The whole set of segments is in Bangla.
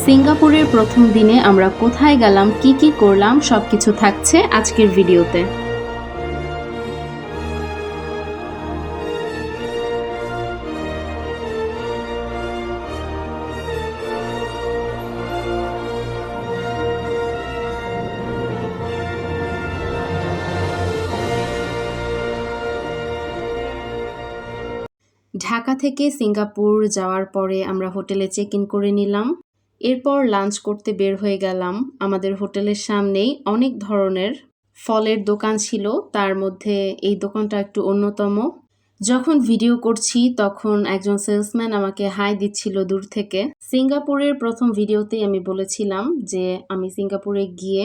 সিঙ্গাপুরের প্রথম দিনে আমরা কোথায় গেলাম, কি কি করলাম সবকিছু থাকছে আজকের ভিডিওতে। ঢাকা থেকে সিঙ্গাপুর যাওয়ার পরে আমরা হোটেলে চেক ইন করে নিলাম। এরপর লাঞ্চ করতে বের হয়ে গেলাম। আমাদের হোটেলের সামনেই অনেক ধরনের ফলের দোকান ছিল, তার মধ্যে এই দোকানটা একটু অন্যতম। যখন ভিডিও করছি তখন একজন সেলসম্যান আমাকে হাই দিচ্ছিল দূর থেকে। সিঙ্গাপুরের প্রথম ভিডিওতেই আমি বলেছিলাম যে আমি সিঙ্গাপুরে গিয়ে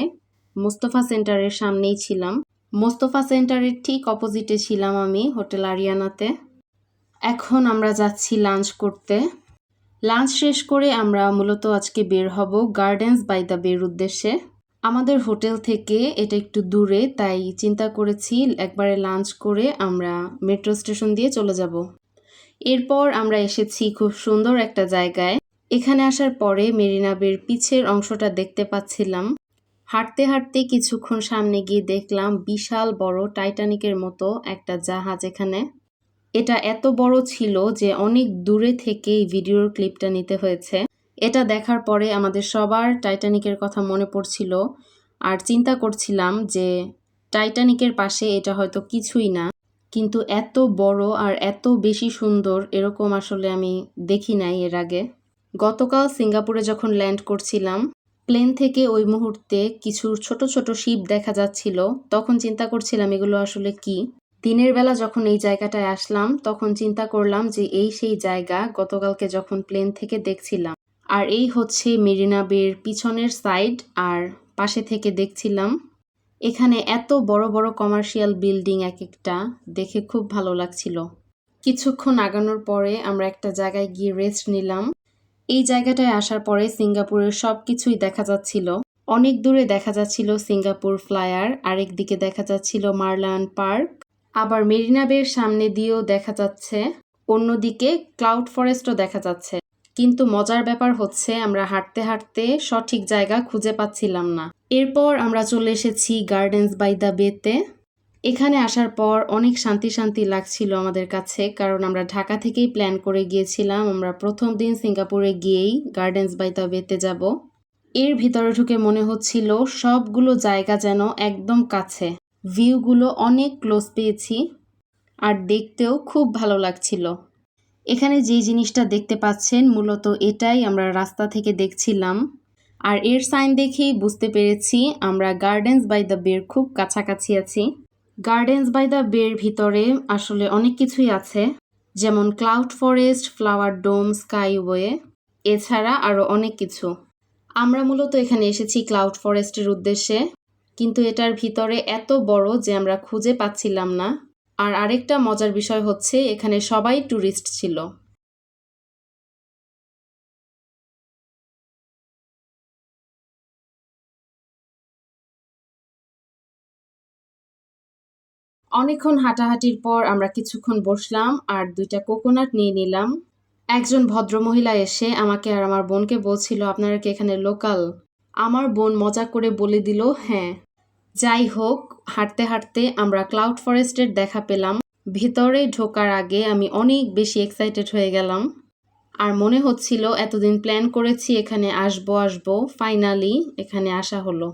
মোস্তফা সেন্টারের সামনেই ছিলাম। মোস্তফা সেন্টারের ঠিক অপোজিটে ছিলাম আমি হোটেল আরিয়ানাতে। এখন আমরা যাচ্ছি লাঞ্চ করতে। লাঞ্চ শেষ করে আমরা মূলত আজকে বের হব গার্ডেন্স বাই দ্য বের উদ্দেশ্যে। আমাদের হোটেল থেকে এটা একটু দূরে, তাই চিন্তা করেছি একবারে লাঞ্চ করে আমরা মেট্রো স্টেশন দিয়ে চলে যাব। এরপর আমরা এসেছি খুব সুন্দর একটা জায়গায়। এখানে আসার পরে মেরিনা বের পিছের অংশটা দেখতে পাচ্ছিলাম। হাঁটতে হাঁটতে কিছুক্ষণ সামনে গিয়ে দেখলাম বিশাল বড় টাইটানিকের মতো একটা জাহাজ এখানে। এটা এত বড় ছিল যে অনেক দূরে থেকে এই ভিডিওর ক্লিপটা নিতে হয়েছে। এটা দেখার পরে আমাদের সবার টাইটানিকের কথা মনে পড়ছিল, আর চিন্তা করছিলাম যে টাইটানিকের পাশে এটা হয়তো কিছুই না, কিন্তু এত বড় আর এত বেশি সুন্দর এরকম আসলে আমি দেখি নাই এর আগে। গতকাল সিঙ্গাপুরে যখন ল্যান্ড করছিলাম, প্লেন থেকে ওই মুহূর্তে কিছু ছোট ছোট শিপ দেখা যাচ্ছিল। তখন চিন্তা করছিলাম এগুলো আসলে কি। দিনের বেলা যখন এই জায়গাটায় আসলাম তখন চিন্তা করলাম যে এই সেই জায়গা গতকালকে যখন প্লেন থেকে দেখছিলাম। আর এই হচ্ছে মেরিনা বের পিছনের সাইড, আর পাশে থেকে দেখছিলাম। এখানে এত বড় বড় কমার্শিয়াল বিল্ডিং এক একটা, দেখে খুব ভালো লাগছিল। কিছুক্ষণ আগানোর পরে আমরা একটা জায়গায় গিয়ে রেস্ট নিলাম। এই জায়গাটায় আসার পরে সিঙ্গাপুরের সব কিছুই দেখা যাচ্ছিল। অনেক দূরে দেখা যাচ্ছিল সিঙ্গাপুর ফ্লায়ার, আরেক দিকে দেখা যাচ্ছিল মার্লান পার্ক, আবার মেরিনা বের সামনে দিয়েও দেখা যাচ্ছে, অন্যদিকে ক্লাউড ফরেস্টও দেখা যাচ্ছে। কিন্তু মজার ব্যাপার হচ্ছে আমরা হাঁটতে হাঁটতে সঠিক জায়গা খুঁজে পাচ্ছিলাম না। এরপর আমরা চলে এসেছি গার্ডেন্স বাই দ্য বেতে। এখানে আসার পর অনেক শান্তি শান্তি লাগছিল আমাদের কাছে, কারণ আমরা ঢাকা থেকেই প্ল্যান করে গিয়েছিলাম আমরা প্রথম দিন সিঙ্গাপুরে গিয়েই গার্ডেন্স বাই দ্য বেতে যাব। এর ভিতরে ঢুকে মনে হচ্ছিল সবগুলো জায়গা যেন একদম কাছে, ভিউগুলো অনেক ক্লোজ পেয়েছি, আর দেখতেও খুব ভালো লাগছিল। এখানে যে জিনিসটা দেখতে পাচ্ছেন মূলত এটাই আমরা রাস্তা থেকে দেখছিলাম, আর এর সাইন দেখেই বুঝতে পেরেছি আমরা গার্ডেন্স বাই দ্য বের খুব কাছাকাছি আছি। গার্ডেন্স বাই দ্য বের ভিতরে আসলে অনেক কিছুই আছে, যেমন ক্লাউড ফরেস্ট, ফ্লাওয়ার ডোম, স্কাইওয়ে, এছাড়া আরও অনেক কিছু। আমরা মূলত এখানে এসেছি ক্লাউড ফরেস্টের উদ্দেশ্যে, কিন্তু এটার ভিতরে এত বড় যে আমরা খুঁজে পাচ্ছিলাম না। আর আরেকটা মজার বিষয় হচ্ছে এখানে সবাই ট্যুরিস্ট ছিল। অনেকক্ষণ হাঁটাহাঁটির পর আমরা কিছুক্ষণ বসলাম আর দুইটা কোকোনাট নিয়ে নিলাম। একজন ভদ্রমহিলা এসে আমাকে আর আমার বোনকে বলছিল, আপনারা কি এখানে লোকাল? আমার বোন মজা করে বলে দিল হ্যাঁ। যাই হোক, হাঁটতে হাঁটতে আমরা ক্লাউড ফরেস্টের দেখা পেলাম। ভেতরে ঢোকার আগে আমি অনেক বেশি এক্সাইটেড হয়ে গেলাম, আর মনে হচ্ছিল এতদিন প্ল্যান করেছি এখানে আসবো, ফাইনালি এখানে আসা হলো।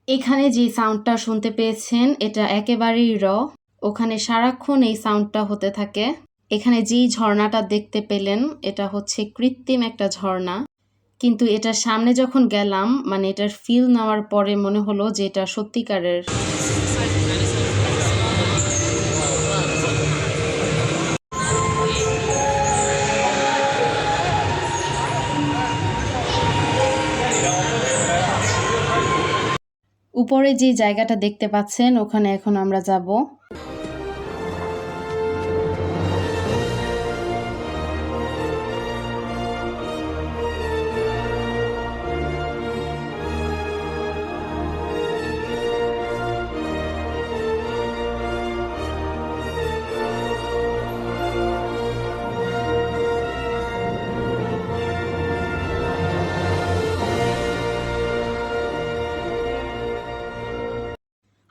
এখানে যে সাউন্ডটা শুনতে পেয়েছেন এটা একেবারেই ওখানে সারাক্ষণ এই সাউন্ডটা হতে থাকে। এখানে যেই ঝর্ণাটা দেখতে পেলেন এটা হচ্ছে কৃত্রিম একটা ঝর্ণা, কিন্তু এটার সামনে যখন গেলাম মানে এটার ফিল নেওয়ার পরে মনে হলো যে এটা সত্যিকারের। উপরে যে জায়গাটা দেখতে পাচ্ছেন ওখানে এখন আমরা যাব।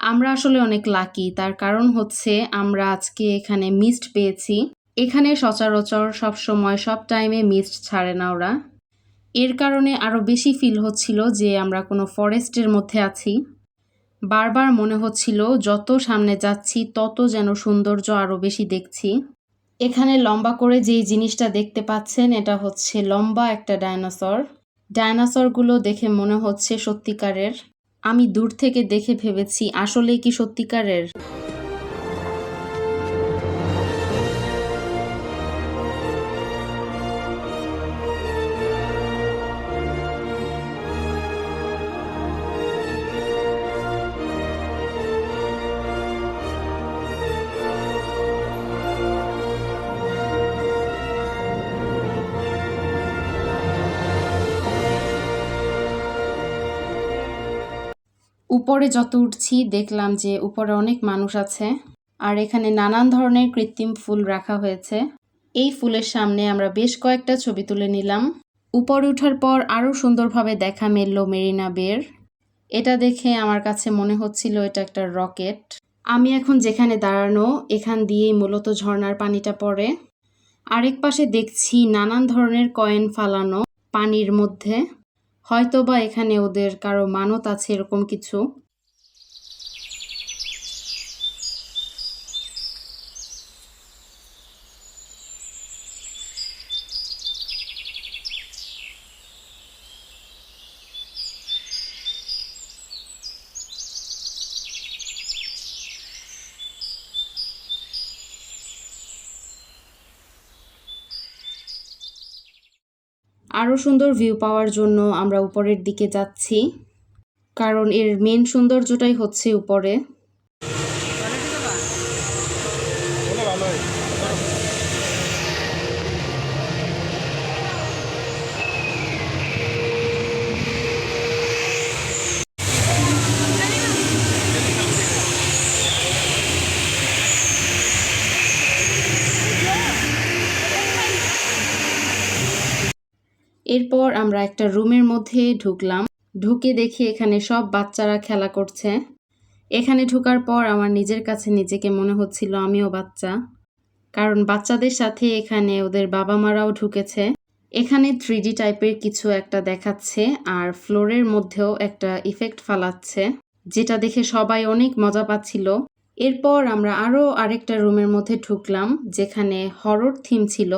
আমরা আসলে অনেক লাকি, তার কারণ হচ্ছে আমরা আজকে এখানে মিস্ট পেয়েছি। এখানে সচরাচর সব সময় সব টাইমে মিস্ট ছাড়ে না ওরা। এর কারণে আরও বেশি ফিল হচ্ছিল যে আমরা কোনো ফরেস্টের মধ্যে আছি। বারবার মনে হচ্ছিল যত সামনে যাচ্ছি তত যেন সৌন্দর্য আরও বেশি দেখছি। এখানে লম্বা করে যেই জিনিসটা দেখতে পাচ্ছেন এটা হচ্ছে লম্বা একটা ডায়নোসর। ডায়নোসরগুলো দেখে মনে হচ্ছে সত্যিকারের। আমি দূর থেকে দেখে ভেবেছি আসলেই কি সত্যিকারের। উপরে যত উঠছি দেখলাম যে উপরে অনেক মানুষ আছে, আর এখানে নানান ধরনের কৃত্রিম ফুল রাখা হয়েছে। এই ফুলের সামনে আমরা বেশ কয়েকটা ছবি তুলে নিলাম। উপরে ওঠার পর আরও সুন্দরভাবে দেখা মিলল মেরিনা বের। এটা দেখে আমার কাছে মনে হচ্ছিল এটা একটা রকেট। আমি এখন যেখানে দাঁড়ানো এখান দিয়েই মূলত ঝর্ণার পানিটা পড়ে। আরেক পাশে দেখছি নানান ধরনের কয়েন ফালানো পানির মধ্যে। হয়তোবা এখানে ওদের কারো মানত আছে এরকম কিছু। আরও সুন্দর ভিউ পাওয়ার জন্য আমরা উপরের দিকে যাচ্ছি, কারণ এর মেন সৌন্দর্যটাই হচ্ছে উপরে। এরপর আমরা একটা রুমের মধ্যে ঢুকলাম। ঢুকে দেখি এখানে সব বাচ্চারা খেলা করছে। এখানে ঢোকার পর আমার নিজের কাছে নিজেকে মনে হচ্ছিল আমিও বাচ্চা, কারণ বাচ্চাদের সাথে এখানে ওদের বাবা মারাও ঢুকেছে। এখানে 3D টাইপের কিছু একটা দেখাচ্ছে, আর ফ্লোরের মধ্যেও একটা ইফেক্ট ফালাচ্ছে, যেটা দেখে সবাই অনেক মজা পাচ্ছিল। এরপর আমরা আরও আরেকটা রুমের মধ্যে ঢুকলাম যেখানে হরর থিম ছিল।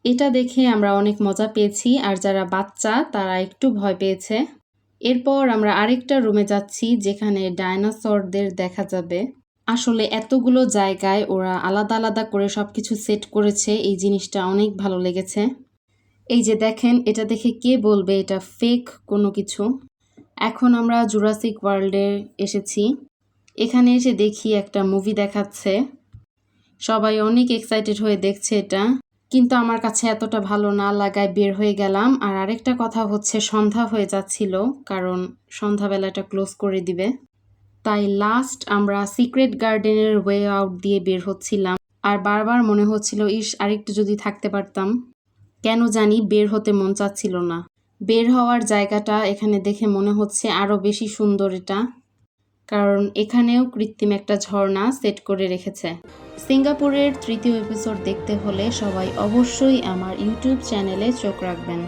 এটা দেখে আমরা অনেক মজা পেয়েছি, আর যারা বাচ্চা তারা একটু ভয় পেয়েছে। এরপর আমরা আরেকটা রুমে যাচ্ছি যেখানে ডায়নোসরদের দেখা যাবে। আসলে এতগুলো জায়গায় ওরা আলাদা আলাদা করে সবকিছু সেট করেছে, এই জিনিসটা অনেক ভালো লেগেছে। এই যে দেখেন, এটা দেখে কে বলবে এটা ফেক কোনো কিছু। এখন আমরা জুরাসিক ওয়ার্ল্ডে এসেছি। এখানে এসে দেখি একটা মুভি দেখাচ্ছে, সবাই অনেক এক্সাইটেড হয়ে দেখছে এটা, কিন্তু আমার কাছে এতটা ভালো না লাগায় বের হয়ে গেলাম। আর আরেকটা কথা হচ্ছে সন্ধ্যা হয়ে যাচ্ছিল, কারণ সন্ধ্যাবেলাটা ক্লোজ করে দিবে। তাই লাস্ট আমরা সিক্রেট গার্ডেনের ওয়ে আউট দিয়ে বের হচ্ছিলাম, আর বারবার মনে হচ্ছিল ইস আরেকটু যদি থাকতে পারতাম। কেন জানি বের হতে মন চাচ্ছিল না। বের হওয়ার জায়গাটা এখানে দেখে মনে হচ্ছে আরও বেশি সুন্দর এটা, কারণ এখানেও কৃত্রিম একটা ঝর্ণা সেট করে রেখেছে। সিঙ্গাপুরের 3য় এপিসোড দেখতে হলে সবাই অবশ্যই আমার ইউটিউব চ্যানেলে চোখ রাখবেন।